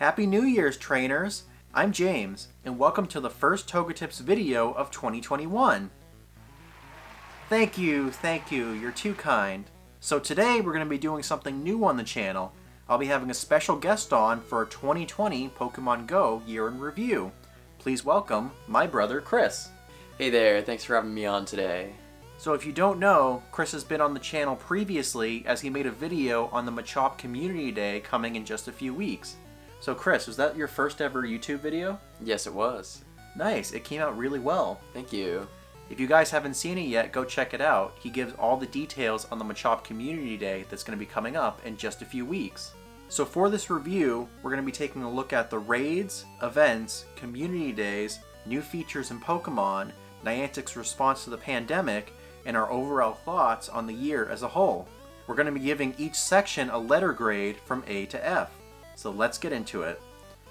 Happy New Year's, trainers! I'm James, and welcome to the first TogeTips video of 2021. Thank you, you're too kind. So today we're going to be doing something new on the channel. I'll be having a special guest on for a 2020 Pokemon Go Year in Review. Please welcome my brother Chris. Hey there, thanks for having me on today. So if you don't know, Chris has been on the channel previously as he made a video on the Machop Community Day coming in just a few weeks. So Chris, was that your first ever YouTube video? Yes, it was. Nice, it came out really well. Thank you. If you guys haven't seen it yet, go check it out. He gives all the details on the Machop Community Day that's going to be coming up in just a few weeks. So for this review, we're going to be taking a look at the raids, events, community days, new features in Pokemon, Niantic's response to the pandemic, and our overall thoughts on the year as a whole. We're going to be giving each section a letter grade from A to F. So let's get into it.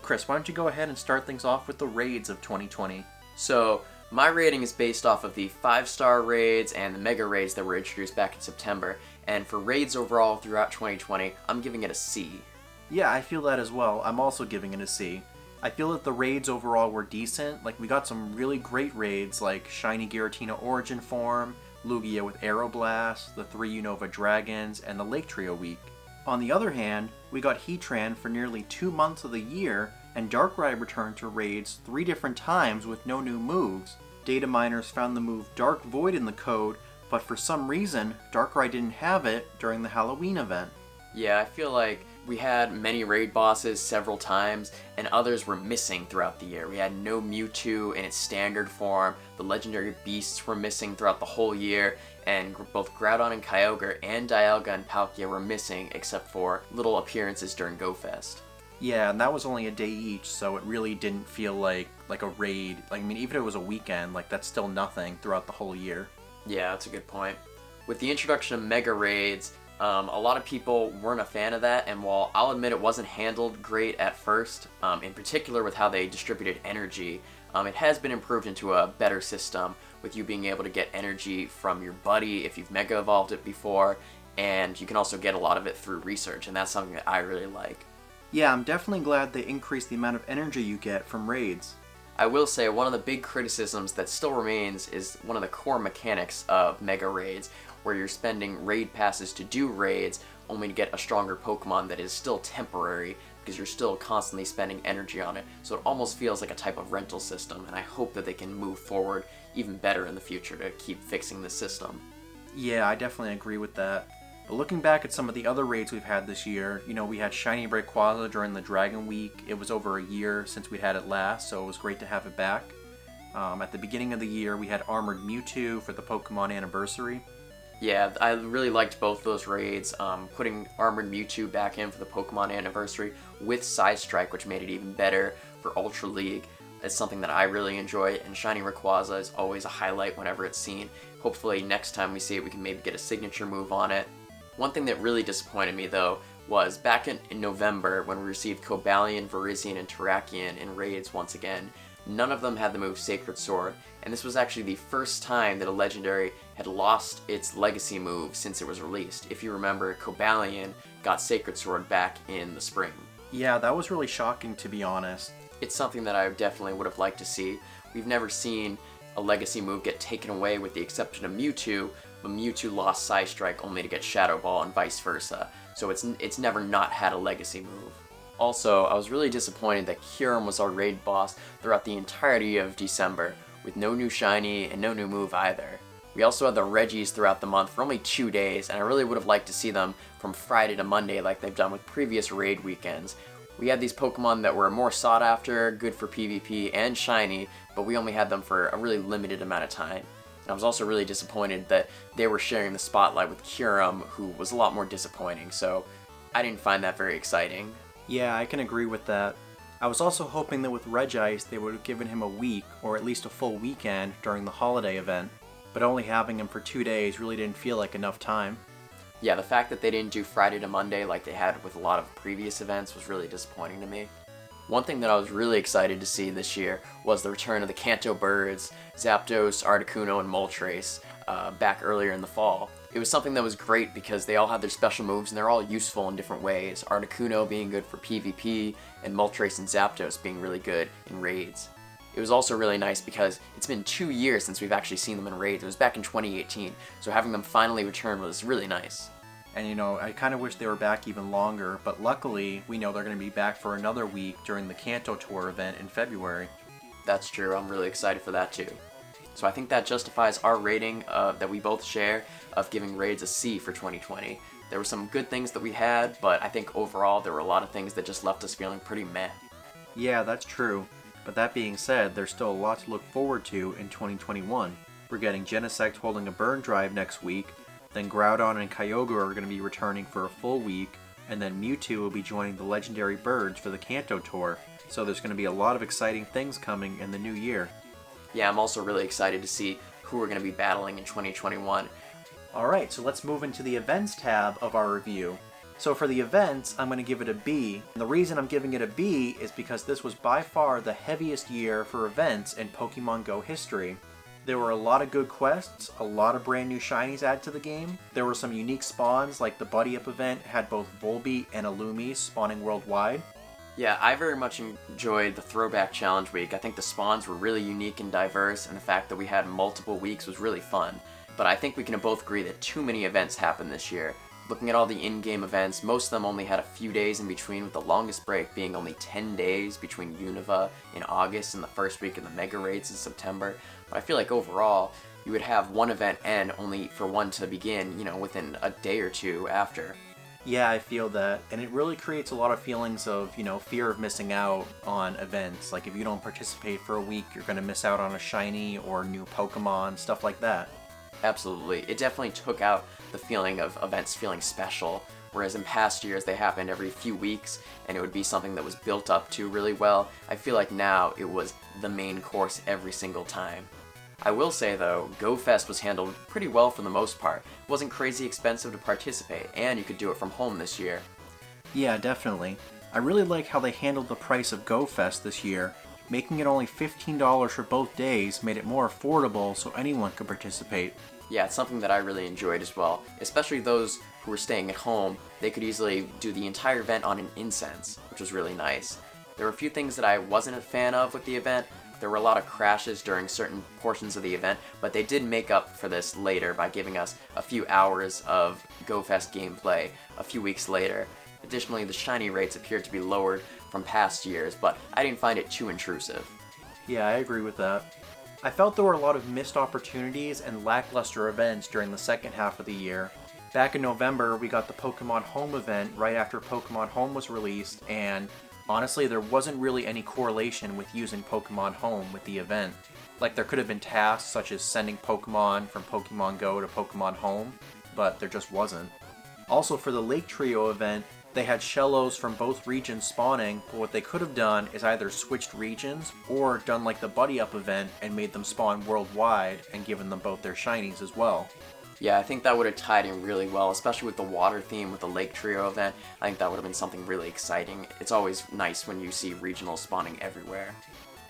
Chris, why don't you go ahead and start things off with the raids of 2020. So, my rating is based off of the 5-star raids and the mega raids that were introduced back in September. And for raids overall throughout 2020, I'm giving it a C. Yeah, I feel that as well. I'm also giving it a C. I feel that the raids overall were decent. Like, we got some really great raids like Shiny Giratina Origin Form, Lugia with Aeroblast, the 3 Unova Dragons, and the Lake Trio Week. On the other hand, we got Heatran for nearly 2 months of the year, and Darkrai returned to raids 3 different times with no new moves. Data miners found the move Dark Void in the code, but for some reason, Darkrai didn't have it during the Halloween event. Yeah, I feel like we had many raid bosses several times, and others were missing throughout the year. We had no Mewtwo in its standard form, the legendary beasts were missing throughout the whole year, and both Groudon and Kyogre and Dialga and Palkia were missing except for little appearances during GoFest. Yeah, and that was only a day each, so it really didn't feel like a raid. Like, I mean, even if it was a weekend, like, that's still nothing throughout the whole year. Yeah, that's a good point. With the introduction of mega raids, a lot of people weren't a fan of that, and while I'll admit it wasn't handled great at first, in particular with how they distributed energy, it has been improved into a better system, with you being able to get energy from your buddy if you've Mega Evolved it before, and you can also get a lot of it through research, and that's something that I really like. Yeah, I'm definitely glad they increased the amount of energy you get from raids. I will say one of the big criticisms that still remains is one of the core mechanics of Mega Raids, where you're spending raid passes to do raids, only to get a stronger Pokemon that is still temporary, because you're still constantly spending energy on it, so it almost feels like a type of rental system, and I hope that they can move forward even better in the future to keep fixing the system. Yeah, I definitely agree with that. But looking back at some of the other raids we've had this year, we had Shiny Rayquaza during the Dragon Week. It was over a year since we'd had it last, so it was great to have it back. At the beginning of the year, we had Armored Mewtwo for the Pokemon Anniversary. Yeah, I really liked both those raids. Putting Armored Mewtwo back in for the Pokemon Anniversary with Psystrike, which made it even better for Ultra League, is something that I really enjoy, and Shiny Rayquaza is always a highlight whenever it's seen. Hopefully next time we see it, we can maybe get a signature move on it. One thing that really disappointed me, though, was back in November when we received Cobalion, Virizion, and Terrakion in raids once again. None of them had the move Sacred Sword, and this was actually the first time that a legendary had lost its legacy move since it was released. If you remember, Cobalion got Sacred Sword back in the spring. Yeah, that was really shocking, to be honest. It's something that I definitely would have liked to see. We've never seen a legacy move get taken away with the exception of Mewtwo, but Mewtwo lost Psystrike only to get Shadow Ball and vice versa, so it's never not had a legacy move. Also, I was really disappointed that Kyurem was our raid boss throughout the entirety of December, with no new shiny and no new move either. We also had the Regis throughout the month for only 2 days, and I really would have liked to see them from Friday to Monday like they've done with previous raid weekends. We had these Pokemon that were more sought after, good for PvP, and shiny, but we only had them for a really limited amount of time. And I was also really disappointed that they were sharing the spotlight with Kyurem, who was a lot more disappointing, so I didn't find that very exciting. Yeah, I can agree with that. I was also hoping that with Regice they would have given him a week, or at least a full weekend, during the holiday event, but only having him for 2 days really didn't feel like enough time. Yeah, the fact that they didn't do Friday to Monday like they had with a lot of previous events was really disappointing to me. One thing that I was really excited to see this year was the return of the Kanto birds, Zapdos, Articuno, and Moltres, back earlier in the fall. It was something that was great because they all had their special moves and they're all useful in different ways. Articuno being good for PvP, and Moltres and Zapdos being really good in raids. It was also really nice because it's been 2 years since we've actually seen them in raids. It was back in 2018, so having them finally return was really nice. And I kind of wish they were back even longer, but luckily we know they're going to be back for another week during the Kanto Tour event in February. That's true, I'm really excited for that too. So I think that justifies our rating that we both share of giving raids a C for 2020. There were some good things that we had, but I think overall there were a lot of things that just left us feeling pretty meh. Yeah, that's true. But that being said, there's still a lot to look forward to in 2021. We're getting Genesect holding a burn drive next week, then Groudon and Kyogre are going to be returning for a full week, and then Mewtwo will be joining the legendary birds for the Kanto Tour. So there's going to be a lot of exciting things coming in the new year. Yeah, I'm also really excited to see who we're going to be battling in 2021. Alright, so let's move into the events tab of our review. So for the events, I'm going to give it a B. And the reason I'm giving it a B is because this was by far the heaviest year for events in Pokemon Go history. There were a lot of good quests, a lot of brand new shinies added to the game. There were some unique spawns, like the Buddy Up event had both Volbeat and Illumi spawning worldwide. Yeah, I very much enjoyed the Throwback Challenge week. I think the spawns were really unique and diverse, and the fact that we had multiple weeks was really fun. But I think we can both agree that too many events happened this year. Looking at all the in-game events, most of them only had a few days in between, with the longest break being only 10 days between Unova in August and the first week of the Mega Raids in September. But I feel like overall, you would have one event end only for one to begin, within a day or two after. Yeah, I feel that, and it really creates a lot of feelings of, fear of missing out on events. Like if you don't participate for a week, you're going to miss out on a shiny or new Pokemon, stuff like that. Absolutely. It definitely took out the feeling of events feeling special, whereas in past years they happened every few weeks and it would be something that was built up to really well. I feel like now it was the main course every single time. I will say though, GoFest was handled pretty well for the most part. It wasn't crazy expensive to participate, and you could do it from home this year. Yeah, definitely. I really like how they handled the price of GoFest this year. Making it only $15 for both days made it more affordable so anyone could participate. Yeah, it's something that I really enjoyed as well. Especially those who were staying at home, they could easily do the entire event on an incense, which was really nice. There were a few things that I wasn't a fan of with the event. There were a lot of crashes during certain portions of the event, but they did make up for this later by giving us a few hours of GoFest gameplay a few weeks later. Additionally, the shiny rates appeared to be lowered from past years, but I didn't find it too intrusive. Yeah, I agree with that. I felt there were a lot of missed opportunities and lackluster events during the second half of the year. Back in November, we got the Pokemon Home event right after Pokemon Home was released, and honestly, there wasn't really any correlation with using Pokemon Home with the event. Like, there could have been tasks such as sending Pokemon from Pokemon Go to Pokemon Home, but there just wasn't. Also, for the Lake Trio event, they had Shellos from both regions spawning, but what they could have done is either switched regions or done like the Buddy Up event and made them spawn worldwide and given them both their shinies as well. Yeah, I think that would have tied in really well, especially with the water theme with the Lake Trio event. I think that would have been something really exciting. It's always nice when you see regionals spawning everywhere.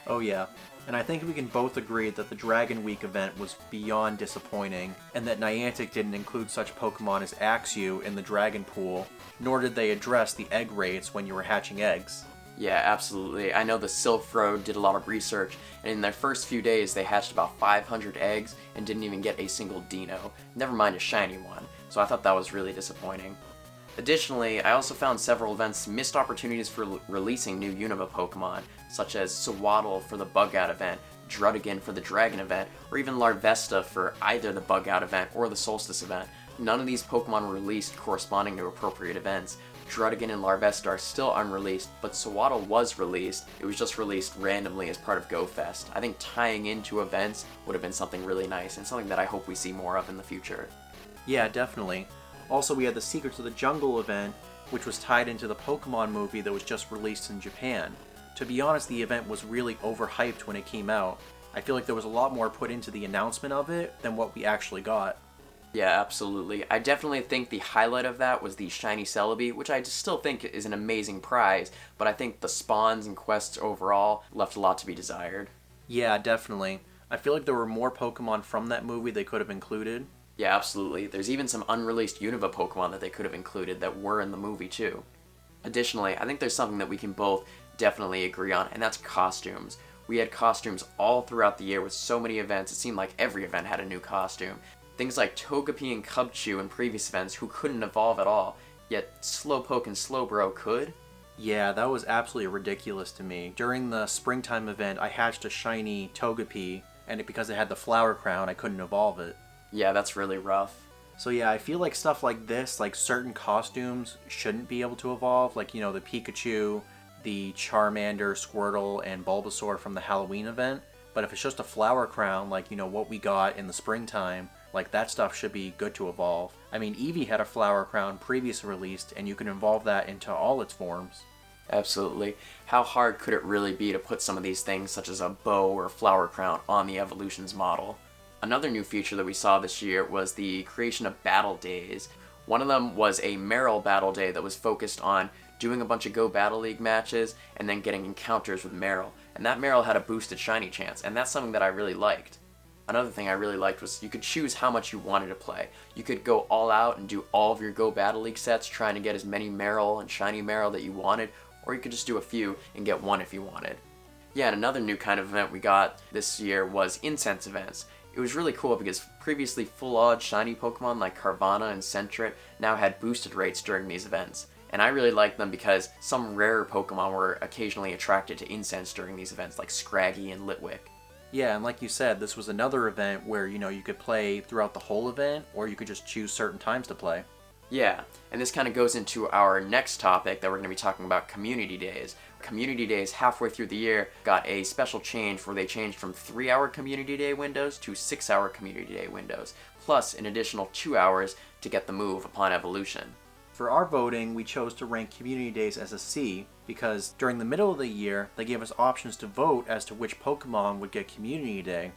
Oh yeah, and I think we can both agree that the Dragon Week event was beyond disappointing, and that Niantic didn't include such Pokemon as Axew in the Dragon Pool, nor did they address the egg rates when you were hatching eggs. Yeah, absolutely. I know the Silph Road did a lot of research, and in their first few days they hatched about 500 eggs and didn't even get a single Dino, never mind a shiny one, so I thought that was really disappointing. Additionally, I also found several events missed opportunities for releasing new Unova Pokemon, such as Sewaddle for the Bug Out event, Druddigon for the Dragon event, or even Larvesta for either the Bug Out event or the Solstice event. None of these Pokemon were released corresponding to appropriate events. Druddigon and Larvesta are still unreleased, but Sewaddle was released. It was just released randomly as part of GoFest. I think tying into events would have been something really nice, and something that I hope we see more of in the future. Yeah, definitely. Also, we had the Secrets of the Jungle event, which was tied into the Pokemon movie that was just released in Japan. To be honest, the event was really overhyped when it came out. I feel like there was a lot more put into the announcement of it than what we actually got. Yeah, absolutely. I definitely think the highlight of that was the Shiny Celebi, which I still think is an amazing prize, but I think the spawns and quests overall left a lot to be desired. Yeah, definitely. I feel like there were more Pokemon from that movie they could have included. Yeah, absolutely. There's even some unreleased Unova Pokemon that they could have included that were in the movie too. Additionally, I think there's something that we can both definitely agree on, and that's costumes. We had costumes all throughout the year with so many events. It seemed like every event had a new costume. Things like Togepi and Cubchoo in previous events who couldn't evolve at all, yet Slowpoke and Slowbro could. Yeah, that was absolutely ridiculous to me. During the springtime event, I hatched a shiny Togepi, and because it had the flower crown, I couldn't evolve it. Yeah, that's really rough. So yeah, I feel like stuff like this, like certain costumes shouldn't be able to evolve, like, you know, the Pikachu, the Charmander, Squirtle, and Bulbasaur from the Halloween event. But if it's just a flower crown, like, you know, what we got in the springtime, like, that stuff should be good to evolve. I mean, Eevee had a flower crown previously released, and you can evolve that into all its forms. Absolutely. How hard could it really be to put some of these things, such as a bow or flower crown, on the Evolutions model? Another new feature that we saw this year was the creation of battle days. One of them was a Meryl battle day that was focused on doing a bunch of Go Battle League matches and then getting encounters with Meryl. And that Meryl had a boosted shiny chance, and that's something that I really liked. Another thing I really liked was you could choose how much you wanted to play. You could go all out and do all of your Go Battle League sets, trying to get as many Meryl and shiny Meryl that you wanted, or you could just do a few and get one if you wanted. Yeah, and another new kind of event we got this year was incense events. It was really cool because previously full-odd shiny Pokemon like Carvana and Sentret now had boosted rates during these events. And I really liked them because some rarer Pokemon were occasionally attracted to incense during these events like Scraggy and Litwick. Yeah, and like you said, this was another event where, you know, you could play throughout the whole event, or you could just choose certain times to play. Yeah, and this kind of goes into our next topic that we're going to be talking about, Community Days. Community Days halfway through the year got a special change where they changed from 3-hour Community Day windows to 6-hour Community Day windows, plus an additional 2 hours to get the move upon evolution. For our voting, we chose to rank Community Days as a C because during the middle of the year, they gave us options to vote as to which Pokemon would get Community Day.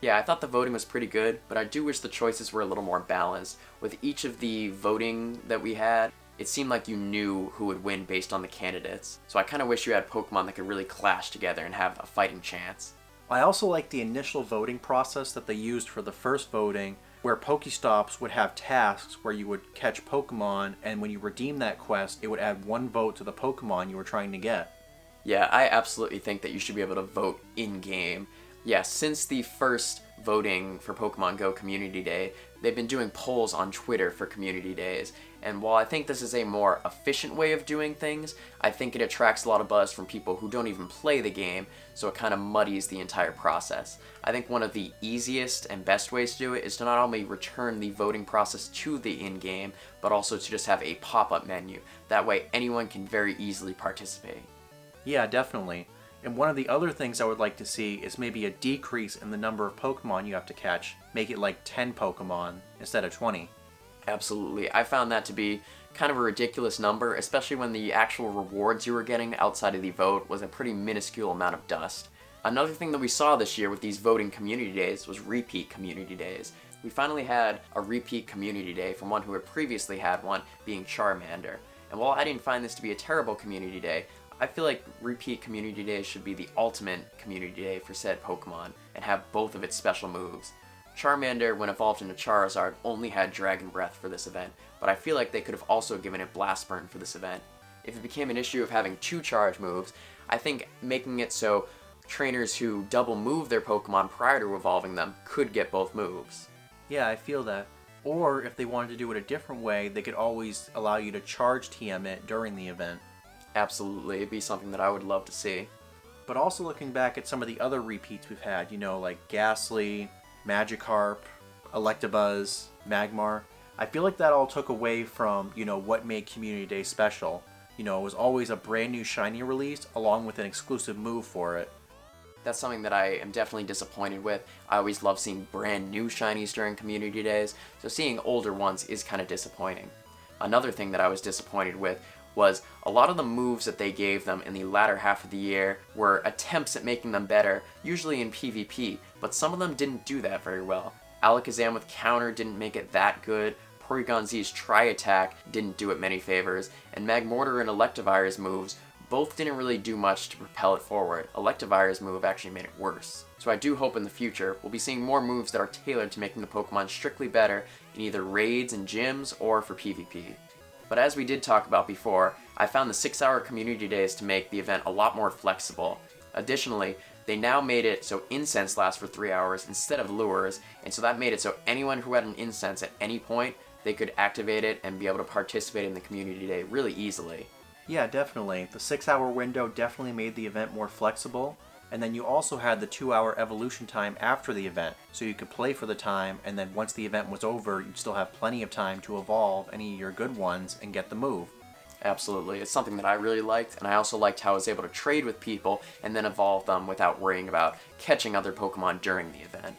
Yeah, I thought the voting was pretty good, but I do wish the choices were a little more balanced. With each of the voting that we had, it seemed like you knew who would win based on the candidates. So I kind of wish you had Pokemon that could really clash together and have a fighting chance. I also liked the initial voting process that they used for the first voting, where Pokestops would have tasks where you would catch Pokemon, and when you redeem that quest, it would add 1 vote to the Pokemon you were trying to get. Yeah, I absolutely think that you should be able to vote in-game. Yeah, since the first voting for Pokemon Go Community Day, they've been doing polls on Twitter for Community Days, and while I think this is a more efficient way of doing things, I think it attracts a lot of buzz from people who don't even play the game, so it kind of muddies the entire process. I think one of the easiest and best ways to do it is to not only return the voting process to the in-game, but also to just have a pop-up menu. That way anyone can very easily participate. Yeah, definitely. And one of the other things I would like to see is maybe a decrease in the number of Pokemon you have to catch. Make it like 10 Pokemon instead of 20. Absolutely. I found that to be kind of a ridiculous number, especially when the actual rewards you were getting outside of the vote was a pretty minuscule amount of dust. Another thing that we saw this year with these voting community days was repeat community days. We finally had a repeat community day from one who had previously had one, being Charmander. And while I didn't find this to be a terrible community day, I feel like repeat community days should be the ultimate community day for said Pokemon and have both of its special moves. Charmander, when evolved into Charizard, only had Dragon Breath for this event, but I feel like they could have also given it Blast Burn for this event. If it became an issue of having 2 charge moves, I think making it so trainers who double move their Pokemon prior to evolving them could get both moves. Yeah, I feel that. Or if they wanted to do it a different way, they could always allow you to charge TM it during the event. Absolutely, it'd be something that I would love to see. But also looking back at some of the other repeats we've had, you know, like Ghastly, Magikarp, Electabuzz, Magmar, I feel like that all took away from, you know, what made Community Day special. You know, it was always a brand new shiny released along with an exclusive move for it. That's something that I am definitely disappointed with. I always love seeing brand new shinies during Community Days, so seeing older ones is kind of disappointing. Another thing that I was disappointed with was a lot of the moves that they gave them in the latter half of the year were attempts at making them better, usually in PvP, but some of them didn't do that very well. Alakazam with Counter didn't make it that good, Porygon Z's Tri-Attack didn't do it many favors, and Magmortar and Electivire's moves both didn't really do much to propel it forward. Electivire's move actually made it worse. So I do hope in the future we'll be seeing more moves that are tailored to making the Pokemon strictly better in either raids and gyms or for PvP. But as we did talk about before, I found the 6-hour community days to make the event a lot more flexible. Additionally, they now made it so incense lasts for 3 hours instead of lures, and so that made it so anyone who had an incense at any point, they could activate it and be able to participate in the community day really easily. Yeah, definitely. The 6-hour window definitely made the event more flexible. And then you also had the 2-hour evolution time after the event, so you could play for the time, and then once the event was over, you'd still have plenty of time to evolve any of your good ones and get the move. Absolutely. It's something that I really liked, and I also liked how I was able to trade with people and then evolve them without worrying about catching other Pokemon during the event.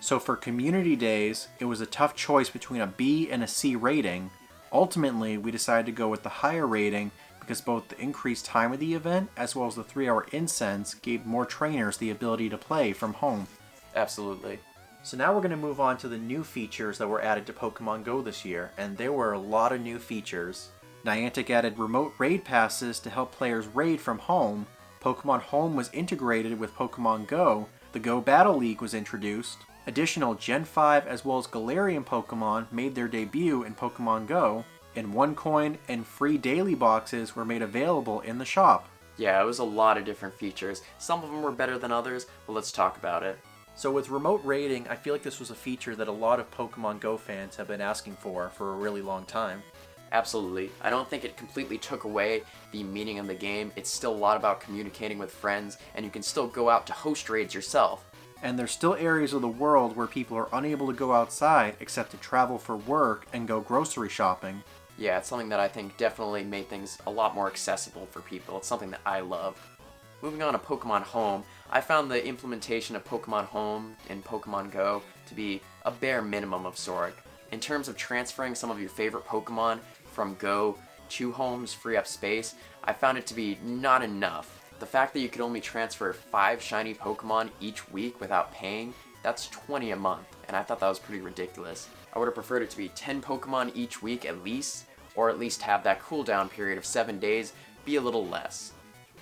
So for community days, it was a tough choice between a B and a C rating. Ultimately, we decided to go with the higher rating because both the increased time of the event as well as the 3-hour incense gave more trainers the ability to play from home. Absolutely. So now we're going to move on to the new features that were added to Pokemon Go this year, and there were a lot of new features. Niantic added remote raid passes to help players raid from home. Pokemon Home was integrated with Pokemon Go. The Go Battle League was introduced. Additional Gen 5 as well as Galarian Pokemon made their debut in Pokemon Go. And OneCoin and free daily boxes were made available in the shop. Yeah, it was a lot of different features. Some of them were better than others, but let's talk about it. So with remote raiding, I feel like this was a feature that a lot of Pokemon Go fans have been asking for a really long time. Absolutely. I don't think it completely took away the meaning of the game. It's still a lot about communicating with friends, and you can still go out to host raids yourself. And there's still areas of the world where people are unable to go outside except to travel for work and go grocery shopping. Yeah, it's something that I think definitely made things a lot more accessible for people. It's something that I love. Moving on to Pokemon Home, I found the implementation of Pokemon Home in Pokemon Go to be a bare minimum of sort. In terms of transferring some of your favorite Pokemon from Go to Home's free up space, I found it to be not enough. The fact that you could only transfer 5 shiny Pokemon each week without paying, that's 20 a month, and I thought that was pretty ridiculous. I would have preferred it to be 10 Pokemon each week at least, or at least have that cooldown period of 7 days be a little less.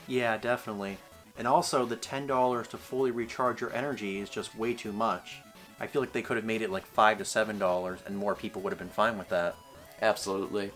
Yeah, definitely. And also, the $10 to fully recharge your energy is just way too much. I feel like they could have made it like $5 to $7 and more people would have been fine with that. Absolutely.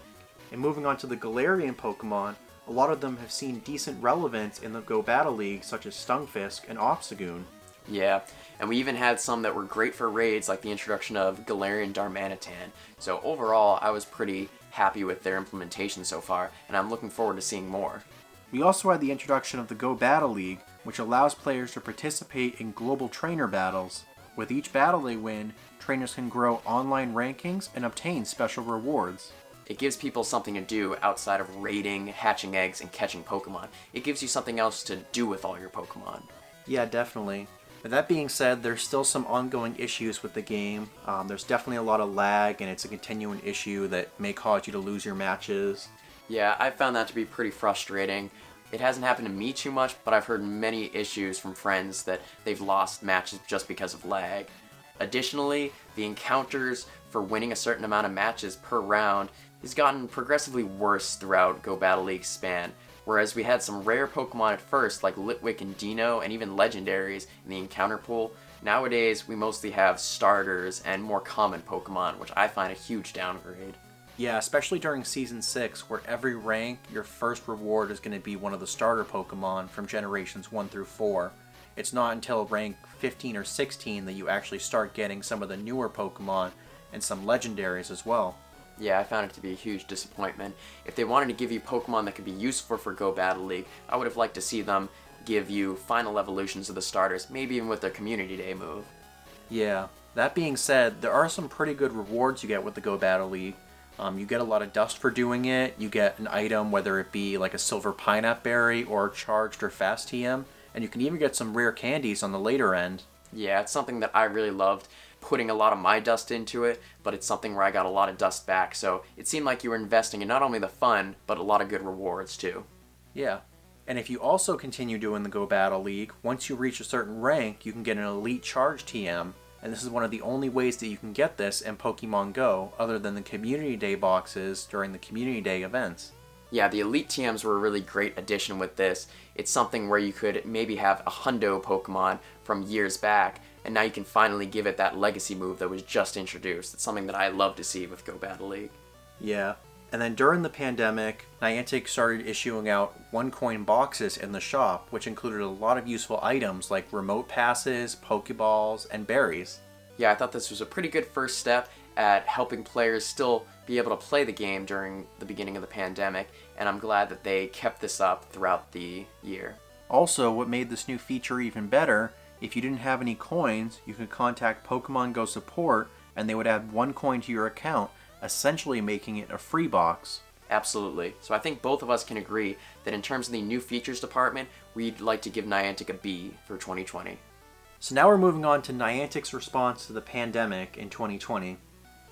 And moving on to the Galarian Pokemon, a lot of them have seen decent relevance in the Go Battle League, such as Stunfisk and Obstagoon. Yeah, and we even had some that were great for raids, like the introduction of Galarian Darmanitan. So overall, I was pretty happy with their implementation so far, and I'm looking forward to seeing more. We also had the introduction of the Go Battle League, which allows players to participate in global trainer battles. With each battle they win, trainers can grow online rankings and obtain special rewards. It gives people something to do outside of raiding, hatching eggs, and catching Pokemon. It gives you something else to do with all your Pokemon. Yeah, definitely. But that being said, there's still some ongoing issues with the game. There's definitely a lot of lag, and it's a continuing issue that may cause you to lose your matches. Yeah, I found that to be pretty frustrating. It hasn't happened to me too much, but I've heard many issues from friends that they've lost matches just because of lag. Additionally, the encounters for winning a certain amount of matches per round has gotten progressively worse throughout Go Battle League's span. Whereas we had some rare Pokemon at first, like Litwick and Dino, and even legendaries in the encounter pool, nowadays we mostly have starters and more common Pokemon, which I find a huge downgrade. Yeah, especially during Season 6, where every rank, your first reward is going to be one of the starter Pokemon from generations 1 through 4. It's not until rank 15 or 16 that you actually start getting some of the newer Pokemon and some legendaries as well. Yeah, I found it to be a huge disappointment. If they wanted to give you Pokemon that could be useful for Go Battle League, I would have liked to see them give you final evolutions of the starters, maybe even with their Community Day move. Yeah, that being said, there are some pretty good rewards you get with the Go Battle League. You get a lot of dust for doing it, you get an item, whether it be like a silver pineapple berry or charged or fast TM, and you can even get some rare candies on the later end. Yeah, it's something that I really loved, putting a lot of my dust into it, but it's something where I got a lot of dust back, so it seemed like you were investing in not only the fun, but a lot of good rewards too. Yeah, and if you also continue doing the Go Battle League, once you reach a certain rank, you can get an Elite Charge TM, and this is one of the only ways that you can get this in Pokemon Go, other than the Community Day boxes during the Community Day events. Yeah, the Elite TMs were a really great addition with this. It's something where you could maybe have a hundo Pokemon from years back, and now you can finally give it that legacy move that was just introduced. It's something that I love to see with Go Battle League. Yeah. And then during the pandemic, Niantic started issuing out one-coin boxes in the shop, which included a lot of useful items like remote passes, Pokeballs, and berries. Yeah, I thought this was a pretty good first step at helping players still be able to play the game during the beginning of the pandemic, and I'm glad that they kept this up throughout the year. Also, what made this new feature even better, if you didn't have any coins, you could contact Pokemon Go support and they would add one coin to your account, essentially making it a free box. Absolutely. So I think both of us can agree that in terms of the new features department, we'd like to give Niantic a B for 2020. So now we're moving on to Niantic's response to the pandemic in 2020.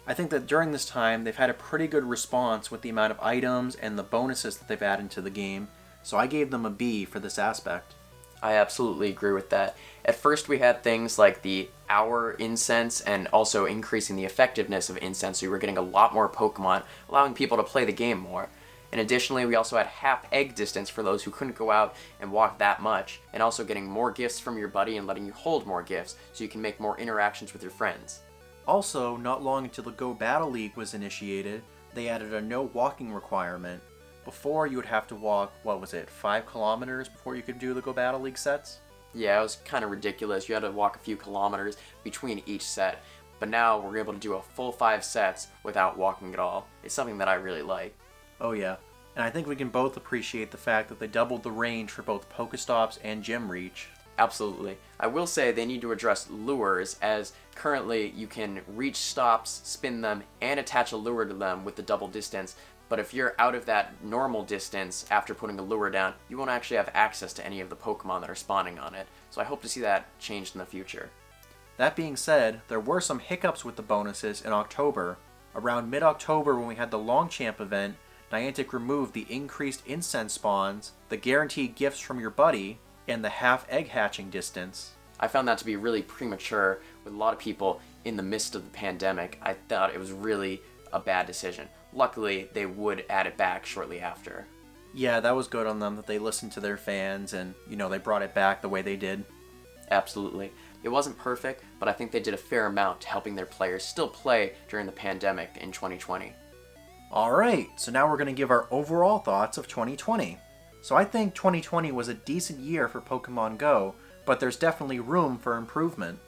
I think that during this time, they've had a pretty good response with the amount of items and the bonuses that they've added to the game, so I gave them a B for this aspect. I absolutely agree with that. At first we had things like the hour incense and also increasing the effectiveness of incense, so you were getting a lot more Pokemon, allowing people to play the game more. And additionally, we also had half egg distance for those who couldn't go out and walk that much, and also getting more gifts from your buddy and letting you hold more gifts so you can make more interactions with your friends. Also, not long until the Go Battle League was initiated, they added a no walking requirement. Before, you would have to walk, 5 kilometers before you could do the Go Battle League sets? Yeah, it was kind of ridiculous. You had to walk a few kilometers between each set. But now we're able to do a full 5 sets without walking at all. It's something that I really like. Oh yeah, and I think we can both appreciate the fact that they doubled the range for both Pokestops and Gym Reach. Absolutely. I will say they need to address lures, as currently you can reach stops, spin them, and attach a lure to them with the double distance. But if you're out of that normal distance after putting a lure down, you won't actually have access to any of the Pokemon that are spawning on it. So I hope to see that changed in the future. That being said, there were some hiccups with the bonuses in October. Around mid-October when we had the Longchamp event, Niantic removed the increased incense spawns, the guaranteed gifts from your buddy, and the half egg hatching distance. I found that to be really premature with a lot of people in the midst of the pandemic. I thought it was really a bad decision. Luckily, they would add it back shortly after. Yeah, that was good on them that they listened to their fans and, they brought it back the way they did. Absolutely. It wasn't perfect, but I think they did a fair amount to helping their players still play during the pandemic in 2020. Alright, so now we're going to give our overall thoughts of 2020. So I think 2020 was a decent year for Pokemon Go, but there's definitely room for improvement.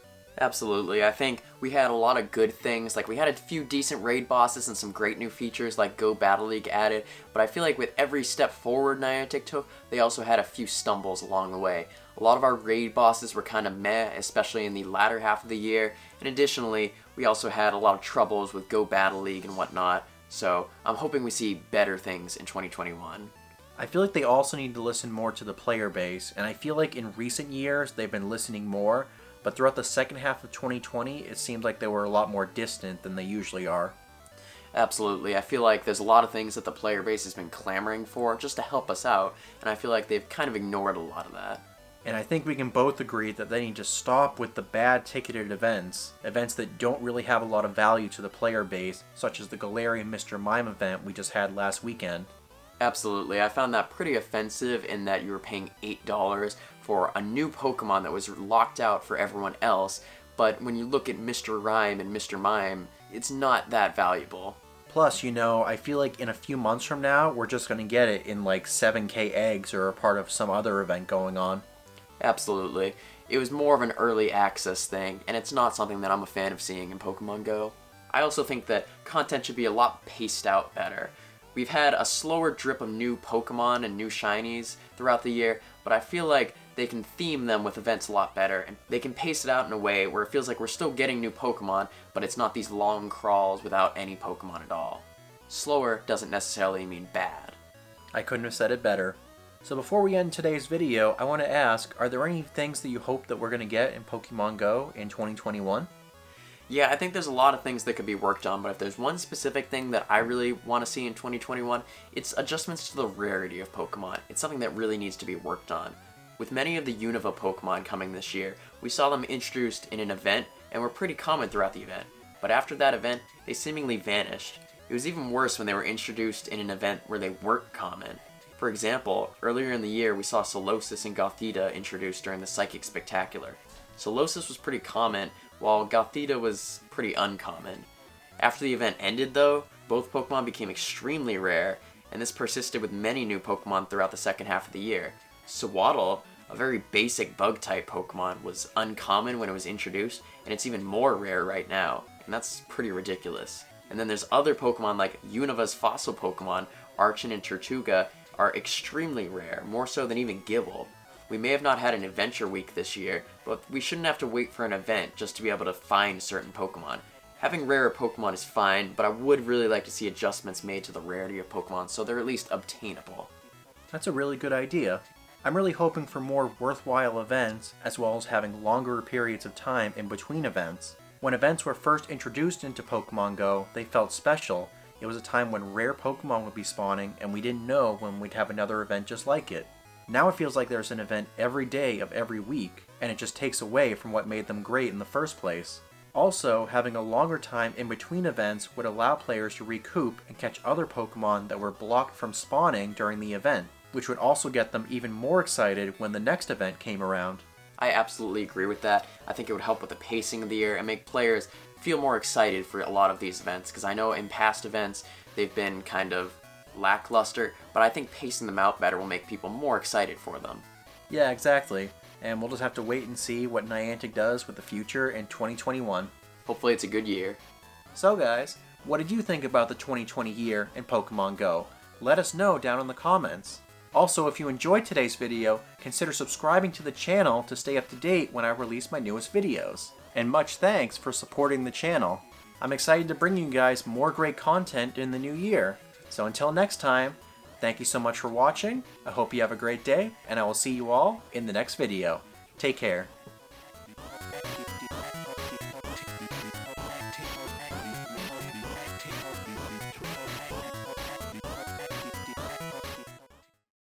Absolutely. I think we had a lot of good things. Like, we had a few decent raid bosses and some great new features like Go Battle League added, but I feel like with every step forward Niantic took, they also had a few stumbles along the way. A lot of our raid bosses were kind of meh, especially in the latter half of the year, and additionally, we also had a lot of troubles with Go Battle League and whatnot, so I'm hoping we see better things in 2021. I feel like they also need to listen more to the player base, and I feel like in recent years they've been listening more, but throughout the second half of 2020, it seemed like they were a lot more distant than they usually are. Absolutely. I feel like there's a lot of things that the player base has been clamoring for just to help us out, and I feel like they've kind of ignored a lot of that. And I think we can both agree that they need to stop with the bad ticketed events that don't really have a lot of value to the player base, such as the Galarian Mr. Mime event we just had last weekend. Absolutely. I found that pretty offensive in that you were paying $8 for a new Pokemon that was locked out for everyone else, but when you look at Mr. Rhyme and Mr. Mime, it's not that valuable. Plus, I feel like in a few months from now, we're just going to get it in like 7K eggs or a part of some other event going on. Absolutely. It was more of an early access thing, and it's not something that I'm a fan of seeing in Pokemon Go. I also think that content should be a lot paced out better. We've had a slower drip of new Pokemon and new shinies throughout the year, but I feel like they can theme them with events a lot better, and they can pace it out in a way where it feels like we're still getting new Pokemon, but it's not these long crawls without any Pokemon at all. Slower doesn't necessarily mean bad. I couldn't have said it better. So before we end today's video, I want to ask, are there any things that you hope that we're going to get in Pokemon Go in 2021? Yeah, I think there's a lot of things that could be worked on, but if there's one specific thing that I really want to see in 2021, it's adjustments to the rarity of Pokemon. It's something that really needs to be worked on. With many of the Unova Pokemon coming this year, we saw them introduced in an event and were pretty common throughout the event, but after that event, they seemingly vanished. It was even worse when they were introduced in an event where they weren't common. For example, earlier in the year we saw Solosis and Gothita introduced during the Psychic Spectacular. Solosis was pretty common, while Gothita was pretty uncommon. After the event ended though, both Pokemon became extremely rare, and this persisted with many new Pokemon throughout the second half of the year. Sewaddle, a very basic bug-type Pokemon, was uncommon when it was introduced, and it's even more rare right now, and that's pretty ridiculous. And then there's other Pokemon like Univa's fossil Pokemon, Archon and Tortuga, are extremely rare, more so than even Gible. We may have not had an adventure week this year, but we shouldn't have to wait for an event just to be able to find certain Pokemon. Having rarer Pokemon is fine, but I would really like to see adjustments made to the rarity of Pokemon so they're at least obtainable. That's a really good idea. I'm really hoping for more worthwhile events, as well as having longer periods of time in between events. When events were first introduced into Pokemon Go, they felt special. It was a time when rare Pokemon would be spawning, and we didn't know when we'd have another event just like it. Now it feels like there's an event every day of every week, and it just takes away from what made them great in the first place. Also, having a longer time in between events would allow players to recoup and catch other Pokemon that were blocked from spawning during the event, which would also get them even more excited when the next event came around. I absolutely agree with that. I think it would help with the pacing of the year and make players feel more excited for a lot of these events, because I know in past events they've been kind of lackluster, but I think pacing them out better will make people more excited for them. Yeah, exactly. And we'll just have to wait and see what Niantic does with the future in 2021. Hopefully it's a good year. So guys, what did you think about the 2020 year in Pokemon Go? Let us know down in the comments. Also, if you enjoyed today's video, consider subscribing to the channel to stay up to date when I release my newest videos. And much thanks for supporting the channel. I'm excited to bring you guys more great content in the new year. So until next time, thank you so much for watching, I hope you have a great day, and I will see you all in the next video. Take care.